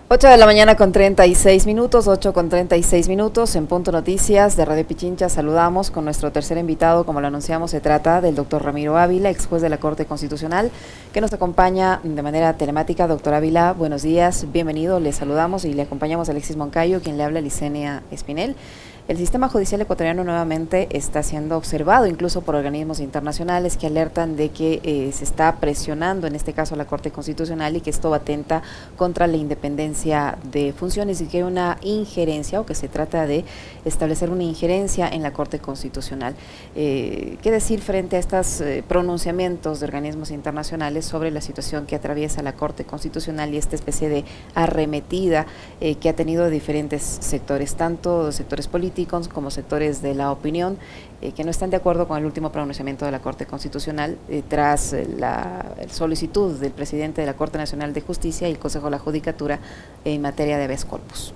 8 de la mañana con 36 minutos, 8 con 36 minutos, en Punto Noticias de Radio Pichincha saludamos con nuestro tercer invitado, como lo anunciamos, se trata del doctor Ramiro Ávila, ex juez de la Corte Constitucional, que nos acompaña de manera telemática. Doctor Ávila, buenos días, bienvenido, le saludamos y le acompañamos a Alexis Moncayo, quien le habla, Licenia Espinel. El sistema judicial ecuatoriano nuevamente está siendo observado incluso por organismos internacionales que alertan de que se está presionando, en este caso, la Corte Constitucional y que esto atenta contra la independencia de funciones y que hay una injerencia o que se trata de establecer una injerencia en la Corte Constitucional. ¿Qué decir frente a estos pronunciamientos de organismos internacionales sobre la situación que atraviesa la Corte Constitucional y esta especie de arremetida que ha tenido de diferentes sectores, tanto sectores políticos como sectores de la opinión, que no están de acuerdo con el último pronunciamiento de la Corte Constitucional tras la solicitud del presidente de la Corte Nacional de Justicia y el Consejo de la Judicatura en materia de habeas corpus?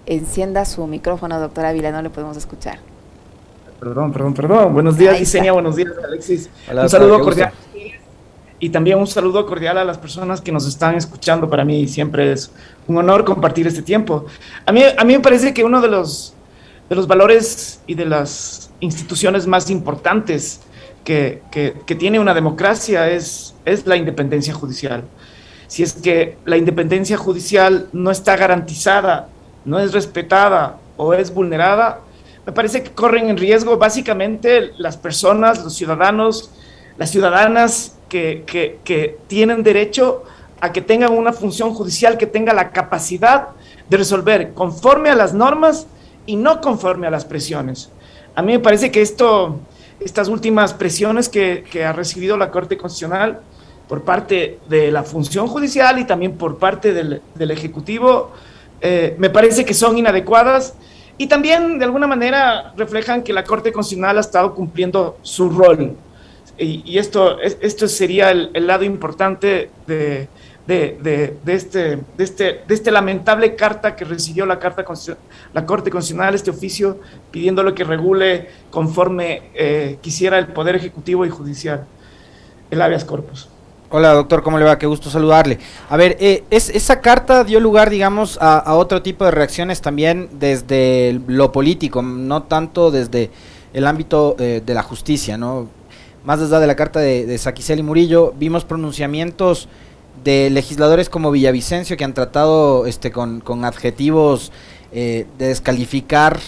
Encienda su micrófono, doctor Ávila, no le podemos escuchar. Perdón. Buenos días, Licenia, buenos días, Alexis. Hola, un saludo cordial. Y también un saludo cordial a las personas que nos están escuchando. Para mí siempre es un honor compartir este tiempo. A mí me parece que uno de los valores y de las instituciones más importantes que tiene una democracia es la independencia judicial. Si es que la independencia judicial no está garantizada, no es respetada o es vulnerada, me parece que corren en riesgo básicamente las personas, los ciudadanos, las ciudadanas que tienen derecho a que tengan una función judicial que tenga la capacidad de resolver conforme a las normas y no conforme a las presiones. A mí me parece que estas últimas presiones que ha recibido la Corte Constitucional por parte de la función judicial y también por parte del Ejecutivo, me parece que son inadecuadas y también de alguna manera reflejan que la Corte Constitucional ha estado cumpliendo su rol. Y esto sería el lado importante de este lamentable carta que recibió la Corte Constitucional, este oficio, pidiéndole que regule conforme quisiera el Poder Ejecutivo y Judicial, el habeas corpus. Hola, doctor, ¿cómo le va? Qué gusto saludarle. A ver, esa carta dio lugar, digamos, a otro tipo de reacciones también desde lo político, no tanto desde el ámbito de la justicia, ¿no? Más allá de la carta de Saquicela y Murillo, vimos pronunciamientos de legisladores como Villavicencio que han tratado con adjetivos de descalificar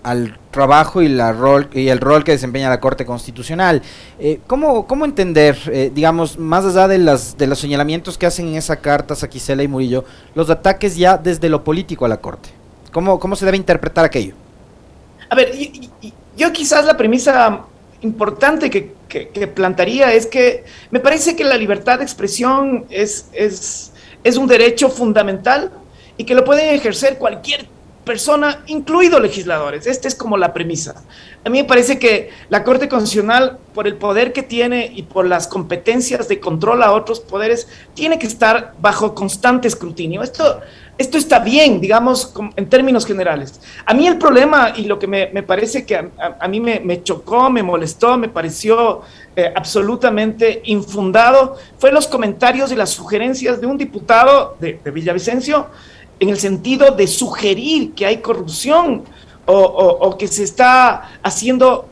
al trabajo y el rol que desempeña la Corte Constitucional. ¿Cómo entender, digamos, más allá de los señalamientos que hacen en esa carta Saquicela y Murillo, los ataques ya desde lo político a la Corte? ¿Cómo se debe interpretar aquello? A ver, yo quizás la premisa importante que plantearía es que me parece que la libertad de expresión es un derecho fundamental y que lo pueden ejercer cualquier persona, incluidos legisladores. Esta es como la premisa. A mí me parece que la Corte Constitucional, por el poder que tiene y por las competencias de control a otros poderes, tiene que estar bajo constante escrutinio. Esto está bien, digamos, en términos generales. A mí el problema y lo que me parece que a mí me chocó, me molestó, me pareció absolutamente infundado, fue los comentarios y las sugerencias de un diputado de Villavicencio en el sentido de sugerir que hay corrupción o que se está haciendo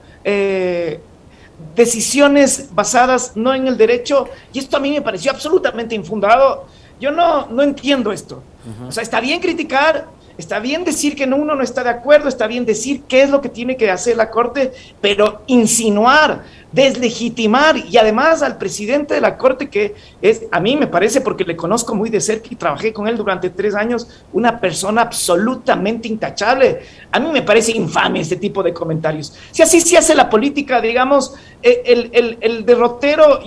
decisiones basadas no en el derecho, y esto a mí me pareció absolutamente infundado. Yo no entiendo esto. O sea, está bien criticar, está bien decir que uno no está de acuerdo, está bien decir qué es lo que tiene que hacer la Corte, pero insinuar, deslegitimar, y además al presidente de la Corte, que es, a mí me parece, porque le conozco muy de cerca y trabajé con él durante 3 años, una persona absolutamente intachable. A mí me parece infame este tipo de comentarios. Si así se hace la política, digamos, el derrotero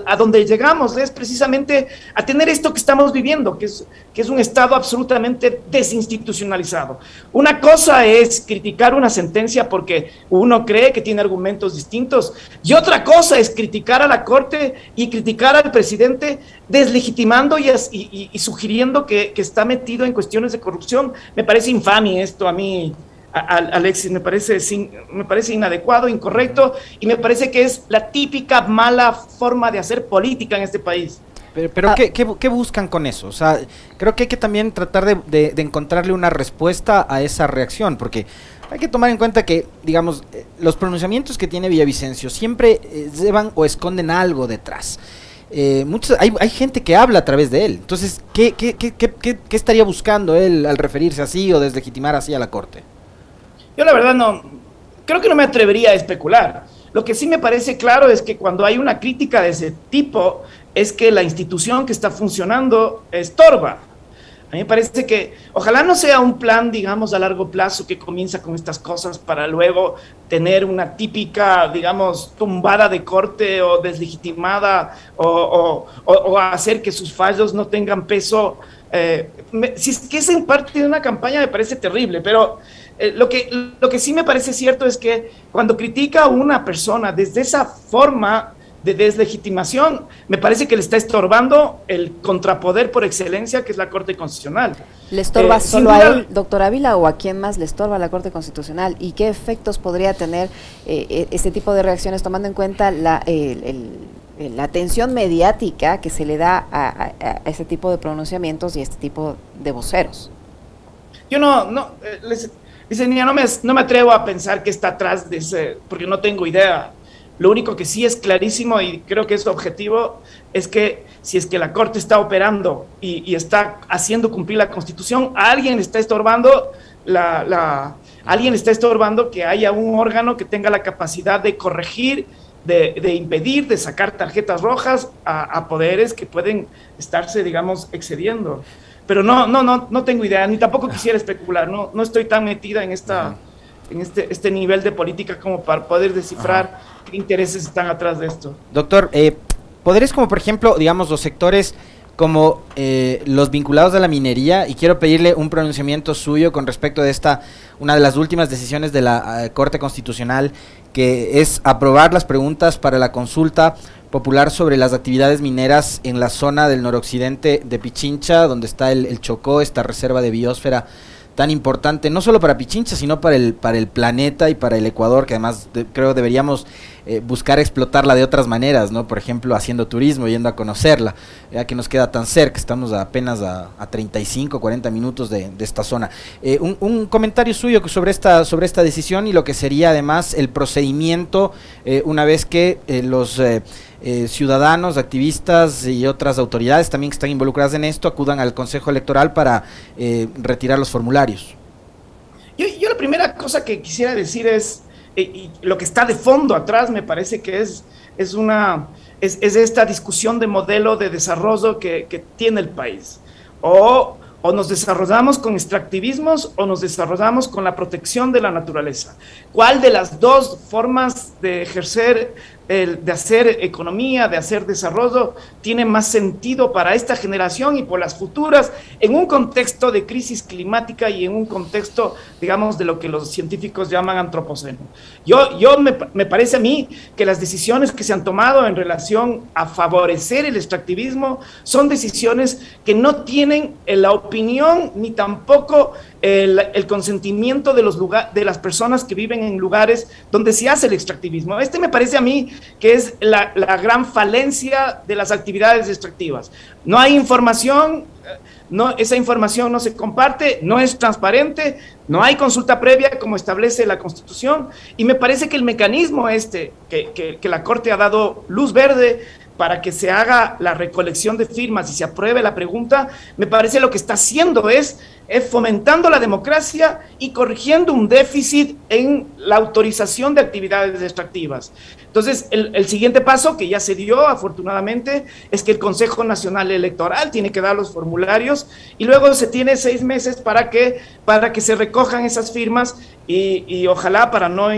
a donde llegamos es precisamente a tener esto que estamos viviendo, que es un Estado absolutamente desinstitucionalizado. Una cosa es criticar una sentencia porque uno cree que tiene argumentos distintos, y otra cosa es criticar a la Corte y criticar al presidente deslegitimando y sugiriendo que está metido en cuestiones de corrupción. Me parece infame esto a mí Alexis, me parece inadecuado, incorrecto, y me parece que es la típica mala forma de hacer política en este país. Pero ¿qué buscan con eso? O sea, creo que hay que también tratar de encontrarle una respuesta a esa reacción, porque hay que tomar en cuenta que, digamos, los pronunciamientos que tiene Villavicencio siempre llevan o esconden algo detrás. Hay gente que habla a través de él. Entonces, ¿qué estaría buscando él al referirse así o deslegitimar así a la Corte? Yo la verdad creo que no me atrevería a especular. Lo que sí me parece claro es que cuando hay una crítica de ese tipo, es que la institución que está funcionando estorba. A mí me parece que ojalá no sea un plan, digamos, a largo plazo que comienza con estas cosas para luego tener una típica, digamos, tumbada de corte o deslegitimada o hacer que sus fallos no tengan peso. Si es que es en parte de una campaña me parece terrible, pero lo que sí me parece cierto es que cuando critica a una persona desde esa forma de deslegitimación, me parece que le está estorbando el contrapoder por excelencia, que es la Corte Constitucional. ¿Le estorba solo a él, doctor Ávila, o a quién más le estorba la Corte Constitucional? ¿Y qué efectos podría tener este tipo de reacciones, tomando en cuenta la atención mediática que se le da a este tipo de pronunciamientos y este tipo de voceros? Yo no me atrevo a pensar que está atrás de ese, porque no tengo idea. Lo único que sí es clarísimo, y creo que es objetivo, es que si es que la Corte está operando y está haciendo cumplir la Constitución, alguien está estorbando alguien está estorbando que haya un órgano que tenga la capacidad de corregir, de impedir, de sacar tarjetas rojas a poderes que pueden estarse, digamos, excediendo. Pero no tengo idea, ni tampoco quisiera especular, no estoy tan metida en este nivel de política como para poder descifrar qué intereses están atrás de esto. Doctor, poderes como por ejemplo, digamos, los sectores como los vinculados a la minería, y quiero pedirle un pronunciamiento suyo con respecto de una de las últimas decisiones de la Corte Constitucional, que es aprobar las preguntas para la consulta popular sobre las actividades mineras en la zona del noroccidente de Pichincha, donde está el Chocó, esta reserva de biosfera tan importante, no solo para Pichincha, sino para el planeta y para el Ecuador, que además creo deberíamos buscar explotarla de otras maneras, ¿no? Por ejemplo, haciendo turismo, yendo a conocerla, ya que nos queda tan cerca, estamos apenas a 35, 40 minutos de esta zona. Un comentario suyo sobre esta decisión y lo que sería además el procedimiento una vez que los ciudadanos, activistas y otras autoridades también que están involucradas en esto acudan al Consejo Electoral para retirar los formularios. Yo la primera cosa que quisiera decir es, y lo que está de fondo atrás me parece que es esta discusión de modelo de desarrollo que tiene el país. O nos desarrollamos con extractivismos o nos desarrollamos con la protección de la naturaleza. ¿Cuál de las dos formas de ejercer, de hacer economía, de hacer desarrollo, tiene más sentido para esta generación y por las futuras, en un contexto de crisis climática y en un contexto, digamos, de lo que los científicos llaman antropoceno? Me parece a mí que las decisiones que se han tomado en relación a favorecer el extractivismo son decisiones que no tienen la opinión ni tampoco el consentimiento de las personas que viven en lugares donde se hace el extractivismo. Me parece a mí que es la gran falencia de las actividades extractivas. No hay información, esa información no se comparte, no es transparente, no hay consulta previa como establece la Constitución, y me parece que el mecanismo que la Corte ha dado luz verde para que se haga la recolección de firmas y se apruebe la pregunta, me parece lo que está haciendo es fomentando la democracia y corrigiendo un déficit en la autorización de actividades extractivas. Entonces, el siguiente paso, que ya se dio afortunadamente, es que el Consejo Nacional Electoral tiene que dar los formularios y luego se tiene 6 meses para que se recojan esas firmas y ojalá para no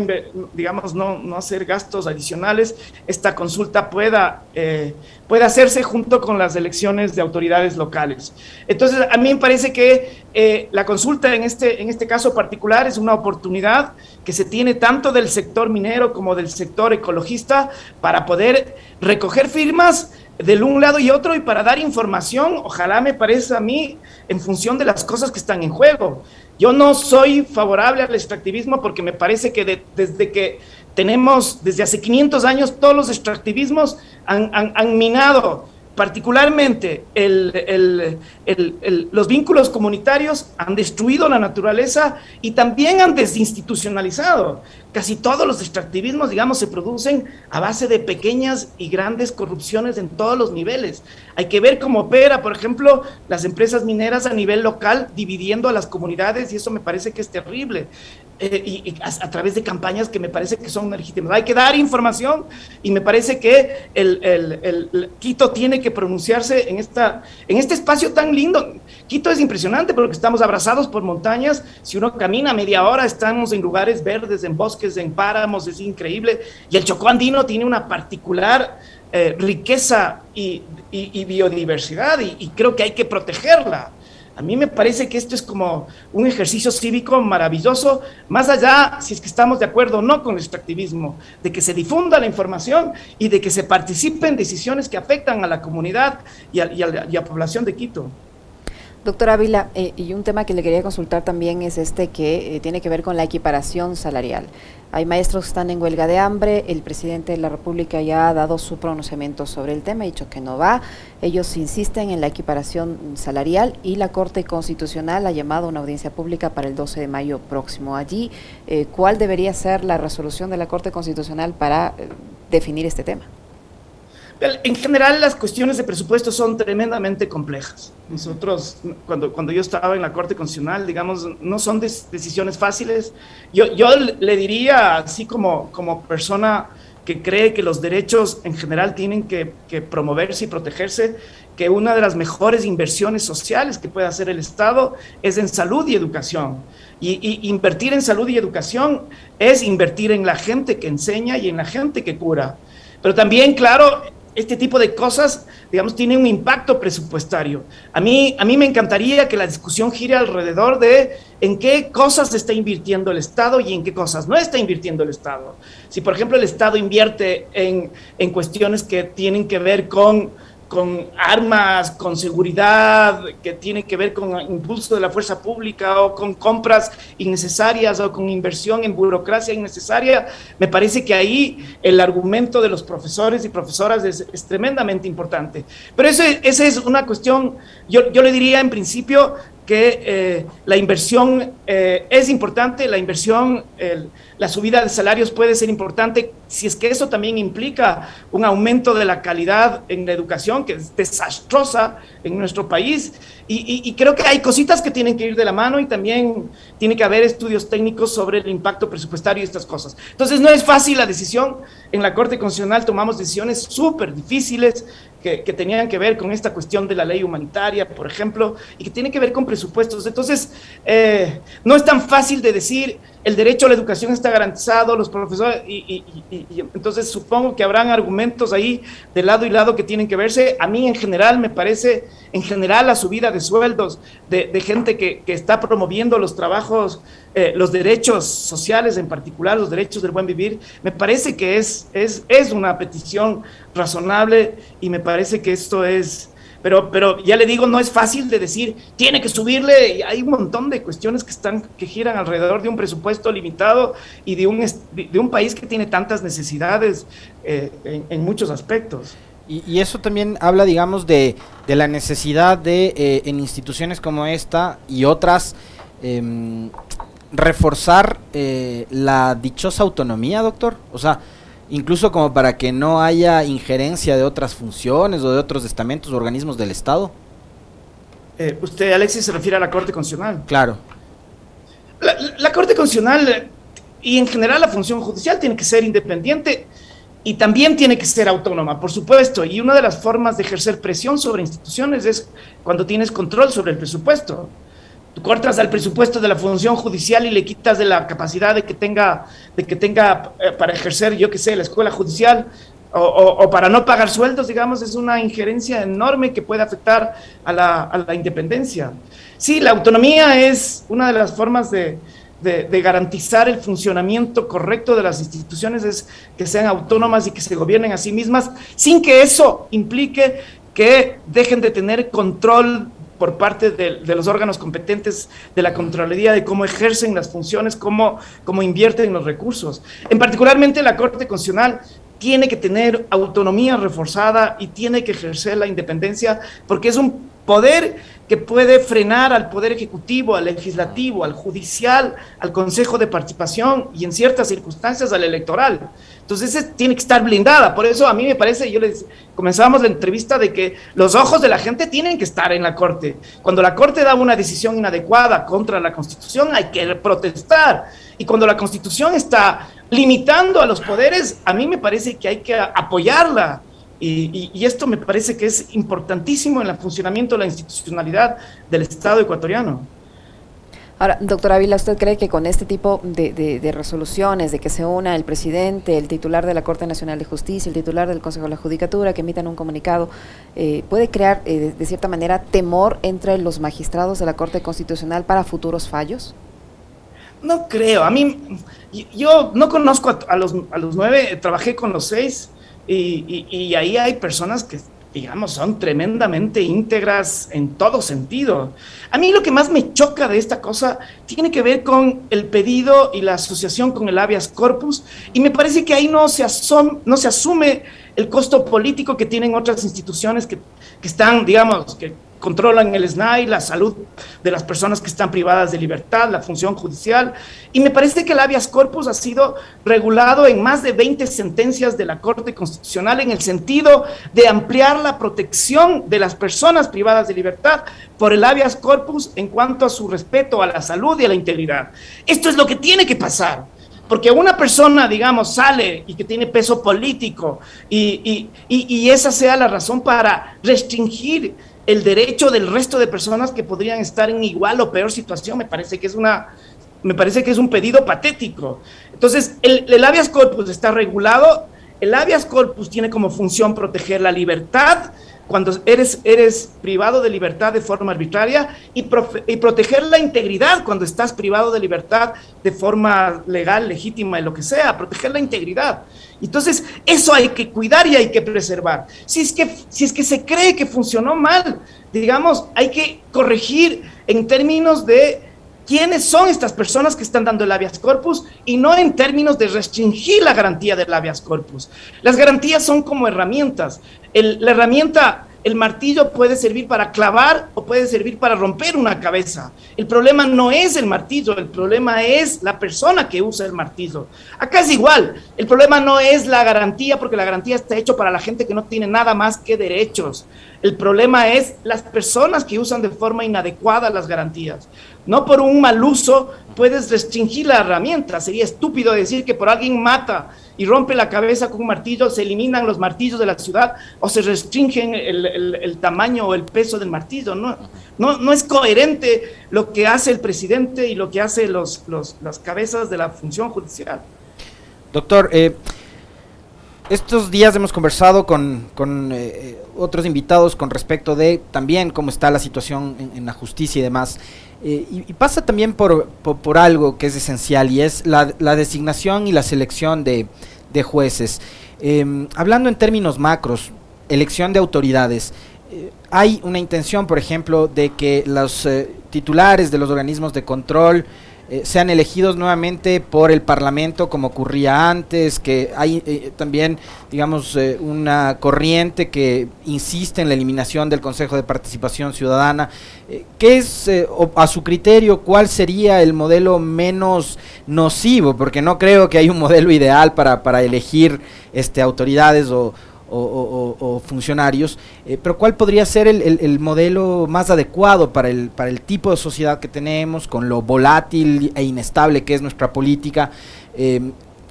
hacer gastos adicionales, esta consulta pueda hacerse junto con las elecciones de autoridades locales. Entonces, a mí me parece que la consulta en este caso particular es una oportunidad que se tiene tanto del sector minero como del sector ecologista para poder recoger firmas del un lado y otro, y para dar información, ojalá me parece a mí, en función de las cosas que están en juego. Yo no soy favorable al extractivismo porque me parece que desde que tenemos, desde hace 500 años, todos los extractivismos han minado particularmente los vínculos comunitarios, han destruido la naturaleza y también han desinstitucionalizado. Casi todos los extractivismos, digamos, se producen a base de pequeñas y grandes corrupciones en todos los niveles. Hay que ver cómo opera, por ejemplo, las empresas mineras a nivel local, dividiendo a las comunidades, y eso me parece que es terrible. Y a través de campañas que me parece que son legítimas. Hay que dar información y me parece que Quito tiene que pronunciarse en este espacio tan lindo. Quito es impresionante porque estamos abrazados por montañas. Si uno camina media hora, estamos en lugares verdes, en bosques, en páramos, es increíble. Y el Chocó andino tiene una particular riqueza y biodiversidad y creo que hay que protegerla. A mí me parece que esto es como un ejercicio cívico maravilloso, más allá, si es que estamos de acuerdo o no con el extractivismo, de que se difunda la información y de que se participe en decisiones que afectan a la comunidad y a la población de Quito. Doctor Ávila, y un tema que le quería consultar también es este que tiene que ver con la equiparación salarial. Hay maestros que están en huelga de hambre, el presidente de la República ya ha dado su pronunciamiento sobre el tema, ha dicho que no va, ellos insisten en la equiparación salarial y la Corte Constitucional ha llamado a una audiencia pública para el 12 de mayo próximo. Allí, ¿cuál debería ser la resolución de la Corte Constitucional para definir este tema? En general, las cuestiones de presupuesto son tremendamente complejas. Nosotros, cuando yo estaba en la Corte Constitucional, digamos, no son decisiones fáciles. Yo le diría, así como persona que cree que los derechos en general tienen que promoverse y protegerse, que una de las mejores inversiones sociales que puede hacer el Estado es en salud y educación. Y invertir en salud y educación es invertir en la gente que enseña y en la gente que cura. Pero también, claro, este tipo de cosas, digamos, tienen un impacto presupuestario. A mí me encantaría que la discusión gire alrededor de en qué cosas está invirtiendo el Estado y en qué cosas no está invirtiendo el Estado. Si, por ejemplo, el Estado invierte en cuestiones que tienen que ver con armas, con seguridad, que tiene que ver con impulso de la fuerza pública o con compras innecesarias o con inversión en burocracia innecesaria, me parece que ahí el argumento de los profesores y profesoras es tremendamente importante. Pero esa es una cuestión, yo le diría en principio que la inversión es importante, la inversión, la subida de salarios puede ser importante si es que eso también implica un aumento de la calidad en la educación, que es desastrosa en nuestro país, y creo que hay cositas que tienen que ir de la mano y también tiene que haber estudios técnicos sobre el impacto presupuestario y estas cosas. Entonces no es fácil la decisión, en la Corte Constitucional tomamos decisiones súper difíciles que tenían que ver con esta cuestión de la ley humanitaria, por ejemplo, y que tiene que ver con presupuestos. Entonces, no es tan fácil de decir el derecho a la educación está garantizado, los profesores, y entonces supongo que habrán argumentos ahí de lado y lado que tienen que verse. A mí en general me parece, la subida de sueldos de gente que está promoviendo los trabajos, los derechos sociales, en particular los derechos del buen vivir, me parece que es una petición razonable y me parece que esto es... Pero ya le digo, no es fácil de decir, tiene que subirle, hay un montón de cuestiones que giran alrededor de un presupuesto limitado y de un país que tiene tantas necesidades en muchos aspectos. Y eso también habla, digamos, de la necesidad de, en instituciones como esta y otras, reforzar la dichosa autonomía, doctor. O sea, incluso como para que no haya injerencia de otras funciones o de otros estamentos o organismos del Estado. Usted, Alexis, se refiere a la Corte Constitucional. Claro. La Corte Constitucional y en general la función judicial tiene que ser independiente y también tiene que ser autónoma, por supuesto. Y una de las formas de ejercer presión sobre instituciones es cuando tienes control sobre el presupuesto. Tú cortas al presupuesto de la función judicial y le quitas de la capacidad de que tenga para ejercer, yo qué sé, la escuela judicial o para no pagar sueldos, digamos, es una injerencia enorme que puede afectar a la independencia. Sí, la autonomía es una de las formas de de garantizar el funcionamiento correcto de las instituciones es que sean autónomas y que se gobiernen a sí mismas, sin que eso implique que dejen de tener control por parte de los órganos competentes de la Contraloría de cómo ejercen las funciones, cómo invierten los recursos. En particularmente la Corte Constitucional tiene que tener autonomía reforzada y tiene que ejercer la independencia, porque es un poder que puede frenar al Poder Ejecutivo, al Legislativo, al Judicial, al Consejo de Participación y en ciertas circunstancias al Electoral. Entonces ese tiene que estar blindada. Por eso a mí me parece, comenzábamos la entrevista de que los ojos de la gente tienen que estar en la Corte. Cuando la Corte da una decisión inadecuada contra la Constitución hay que protestar. Y cuando la Constitución está limitando a los poderes, a mí me parece que hay que apoyarla. Y esto me parece que es importantísimo en el funcionamiento de la institucionalidad del Estado ecuatoriano. Ahora, doctor Ávila, ¿usted cree que con este tipo de resoluciones, de que se una el presidente, el titular de la Corte Nacional de Justicia, el titular del Consejo de la Judicatura, que emitan un comunicado, puede crear de cierta manera temor entre los magistrados de la Corte Constitucional para futuros fallos? No creo. A mí, yo no conozco a los 9, trabajé con los 6. Y ahí hay personas que, digamos, son tremendamente íntegras en todo sentido. A mí lo que más me choca de esta cosa tiene que ver con el pedido y la asociación con el habeas corpus, y me parece que ahí no se asume el costo político que tienen otras instituciones que están, digamos, que controlan el SNAI, la salud de las personas que están privadas de libertad, la función judicial, y me parece que el habeas corpus ha sido regulado en más de 20 sentencias de la Corte Constitucional en el sentido de ampliar la protección de las personas privadas de libertad por el habeas corpus en cuanto a su respeto a la salud y a la integridad. Esto es lo que tiene que pasar. Porque una persona, digamos, sale y que tiene peso político y esa sea la razón para restringir el derecho del resto de personas que podrían estar en igual o peor situación, me parece que es un pedido patético. Entonces, el habeas corpus está regulado. El habeas corpus tiene como función proteger la libertad cuando eres privado de libertad de forma arbitraria y proteger la integridad cuando estás privado de libertad de forma legal, legítima y lo que sea, proteger la integridad. Entonces, eso hay que cuidar y hay que preservar. Si es que se cree que funcionó mal, digamos, hay que corregir en términos de quiénes son estas personas que están dando el habeas corpus y no en términos de restringir la garantía del habeas corpus. Las garantías son como herramientas. La herramienta, el martillo puede servir para clavar o puede servir para romper una cabeza. El problema no es el martillo, el problema es la persona que usa el martillo. Acá es igual, el problema no es la garantía, porque la garantía está hecha para la gente que no tiene nada más que derechos. El problema es las personas que usan de forma inadecuada las garantías. No por un mal uso puedes restringir la herramienta. Sería estúpido decir que por alguien mata y rompe la cabeza con un martillo, se eliminan los martillos de la ciudad o se restringen el tamaño o el peso del martillo. No es coherente lo que hace el presidente y lo que hace las cabezas de la función judicial. Doctor, estos días hemos conversado con otros invitados con respecto de también cómo está la situación en la justicia y demás. Y pasa también por algo que es esencial, y es la designación y la selección de jueces. Hablando en términos macros, elección de autoridades, hay una intención, por ejemplo, de que los titulares de los organismos de control sean elegidos nuevamente por el Parlamento, como ocurría antes, que hay también, digamos, una corriente que insiste en la eliminación del Consejo de Participación Ciudadana. ¿Qué es, a su criterio, cuál sería el modelo menos nocivo? Porque no creo que hay un modelo ideal para elegir autoridades o funcionarios, pero ¿cuál podría ser el modelo más adecuado para el tipo de sociedad que tenemos, con lo volátil e inestable que es nuestra política?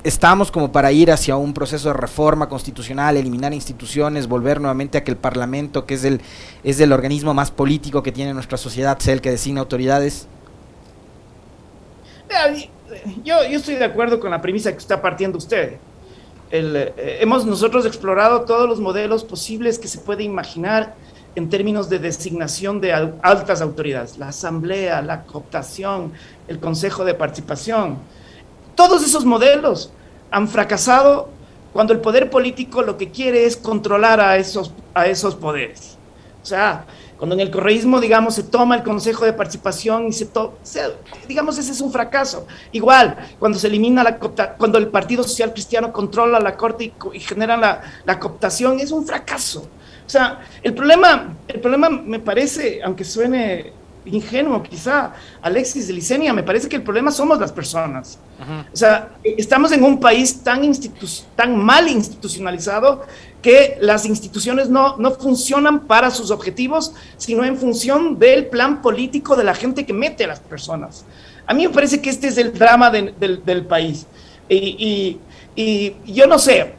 Estamos como para ir hacia un proceso de reforma constitucional, eliminar instituciones, volver nuevamente a que el Parlamento, que es el organismo más político que tiene nuestra sociedad, sea el que designa autoridades. Yo estoy de acuerdo con la premisa que está partiendo usted. Hemos nosotros explorado todos los modelos posibles que se puede imaginar en términos de designación de altas autoridades, la asamblea, la cooptación, el consejo de participación. Todos esos modelos han fracasado cuando el poder político lo que quiere es controlar a esos poderes. O sea, cuando en el correísmo, digamos, se toma el consejo de participación y digamos, ese es un fracaso. Igual, cuando se elimina cuando el Partido Social Cristiano controla la corte y genera la cooptación, es un fracaso. O sea, el problema me parece, aunque suene ingenuo quizá, Alexis de Licenia, me parece que el problema somos las personas. O sea, estamos en un país tan mal institucionalizado que las instituciones no funcionan para sus objetivos, sino en función del plan político de la gente que mete a las personas. A mí me parece que este es el drama del país. Y yo no sé,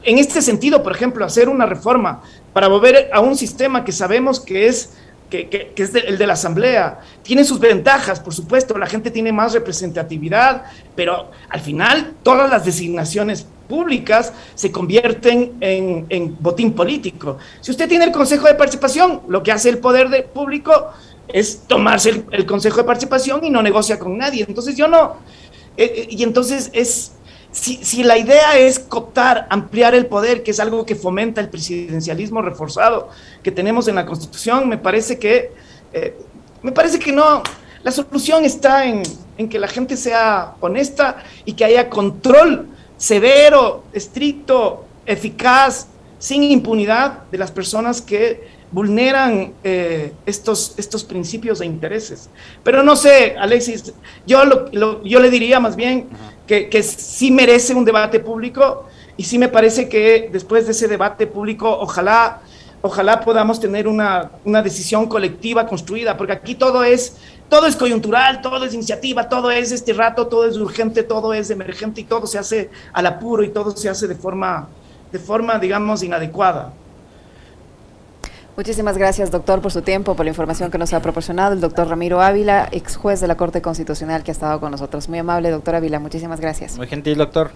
en este sentido, por ejemplo, hacer una reforma para volver a un sistema que sabemos que es el de la asamblea, tiene sus ventajas, por supuesto, la gente tiene más representatividad, pero al final todas las designaciones públicas se convierten en botín político. Si usted tiene el consejo de participación, lo que hace el poder público es tomarse el consejo de participación y no negocia con nadie. Entonces si la idea es cooptar, ampliar el poder, que es algo que fomenta el presidencialismo reforzado que tenemos en la Constitución, me parece que no. La solución está en que la gente sea honesta y que haya control severo, estricto, eficaz, sin impunidad de las personas que vulneran estos principios e intereses. Pero no sé, Alexis, yo le diría más bien que sí merece un debate público, y sí me parece que después de ese debate público, ojalá podamos tener una decisión colectiva construida, porque aquí todo es coyuntural, todo es iniciativa, todo es todo es urgente, todo es emergente, y todo se hace al apuro, y todo se hace de forma, digamos, inadecuada. Muchísimas gracias, doctor, por su tiempo, por la información que nos ha proporcionado el doctor Ramiro Ávila, ex juez de la Corte Constitucional, que ha estado con nosotros. Muy amable, doctor Ávila, muchísimas gracias. Muy gentil, doctor.